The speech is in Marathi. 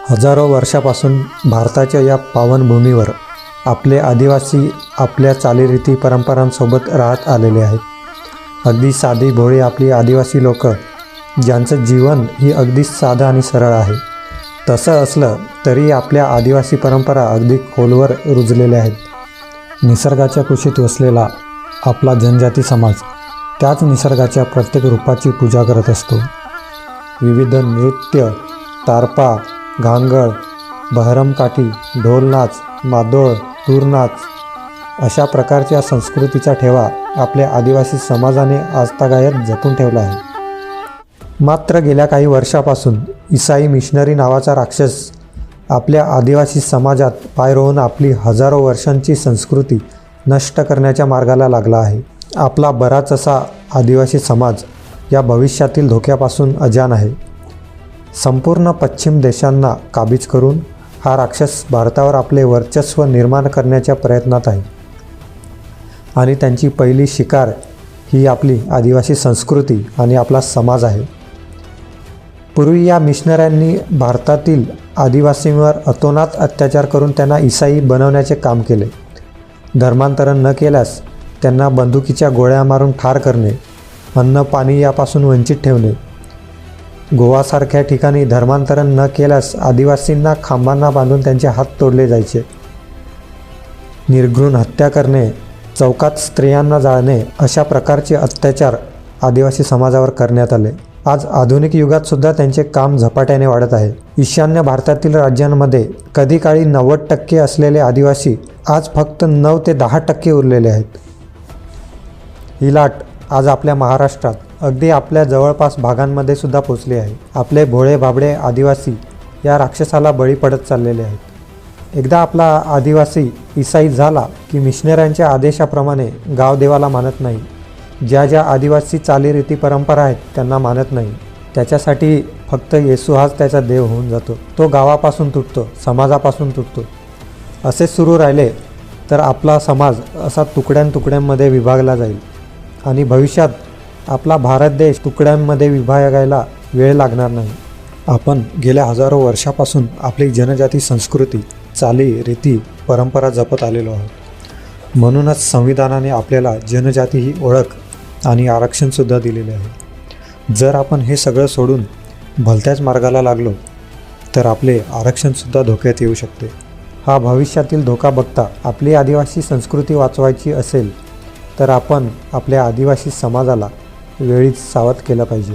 हजारो वर्षापासून भारताच्या या पावनभूमीवर आपले आदिवासी आपल्या चालीरीती परंपरांसोबत राहत आलेले आहेत। अगदी साधी भोळी आपली आदिवासी लोक, ज्यांचं जीवन ही अगदी साधं आणि सरळ आहे। तसं असलं तरी आपल्या आदिवासी परंपरा अगदी खोलवर रुजलेल्या आहेत। निसर्गाच्या कुशीत वसलेला आपला जनजाती समाज त्याच निसर्गाच्या प्रत्येक रूपाची पूजा करत असतो। विविध नृत्य, तारपा, घांगड, बहरमकाठी, ढोलनाच, मादोळ, तूरनाच अशा प्रकारच्या संस्कृतीचा ठेवा आपल्या आदिवासी समाजाने आजतागायत जपून ठेवला आहे। मात्र गेल्या काही वर्षापासून ईसाई मिशनरी नावाचा राक्षस आपल्या आदिवासी समाजात पाय रोवून आपली हजारो वर्षांची संस्कृती नष्ट करण्याच्या मार्गाला लागला आहे। आपला बराच असा आदिवासी समाज या भविष्यातील धोक्यापासून अजाण आहे। संपूर्ण पश्चिम देशांना काबीज करून हा राक्षस भारतावर आपले वर्चस्व निर्माण करण्याच्या प्रयत्नात आहे आणि त्यांची पहिली शिकार ही आपली आदिवासी संस्कृती आणि आपला समाज आहे। पूर्वी या मिशनऱ्यांनी भारतातील आदिवासींवर अतोनात अत्याचार करून त्यांना ईसाई बनवण्याचे काम केले। धर्मांतरण न केल्यास त्यांना बंदुकीच्या गोळ्या मारून ठार करणे, अन्न पाणी यापासून वंचित ठेवणे, गोवासारख्या ठिकाणी धर्मांतरण न केल्यास आदिवासींना खांबांना बांधून त्यांचे हात तोडले जायचे, निर्घृण हत्या करणे, चौकात स्त्रियांना जाळणे अशा प्रकारचे अत्याचार आदिवासी समाजावर करण्यात आले। आज आधुनिक युगात सुद्धा त्यांचे काम झपाट्याने वाढत आहे। ईशान्य भारतातील राज्यांमध्ये कधी काळी 90% असलेले आदिवासी आज फक्त 9 ते 10% उरलेले आहेत। ही लाट आज आपल्या महाराष्ट्रात अगदी आपल्या जवळपास भागांमध्ये सुद्धा पोचली आहे। आपले भोळे भाबडे आदिवासी या राक्षसाला बळी पडत चाललेले आहेत। एकदा आपला आदिवासी ईसाई झाला की मिशनऱ्यांच्या आदेशाप्रमाणे गावदेवाला मानत नाही। ज्या ज्या आदिवासी चालीरीती परंपरा आहेत त्यांना मानत नाही। त्याच्यासाठी फक्त येशू हाच त्याचा देव होऊन जातो। तो गावापासून तुटतो, समाजापासून तुटतो। असे सुरू राहिले तर आपला समाज असा तुकड्यांमध्ये विभागला जाईल आणि भविष्यात आपला भारत देश तुकड्यांमध्ये विभागायला वेळ लागणार नाही। आपण गेल्या हजारो वर्षापासून आपली जनजाती संस्कृती, चाली, रीती, परंपरा जपत आलेलो आहोत। म्हणूनच संविधानाने आपल्याला जनजाती ही ओळख आणि आरक्षणसुद्धा दिलेले आहे। जर आपण हे सगळं सोडून भलत्याच मार्गाला लागलो तर आपले आरक्षणसुद्धा धोक्यात येऊ शकते। हा भविष्यातील धोका बघता आपली आदिवासी संस्कृती वाचवायची असेल तर आपण आपल्या आदिवासी समाजाला वेळीच सावध केलं पाहिजे।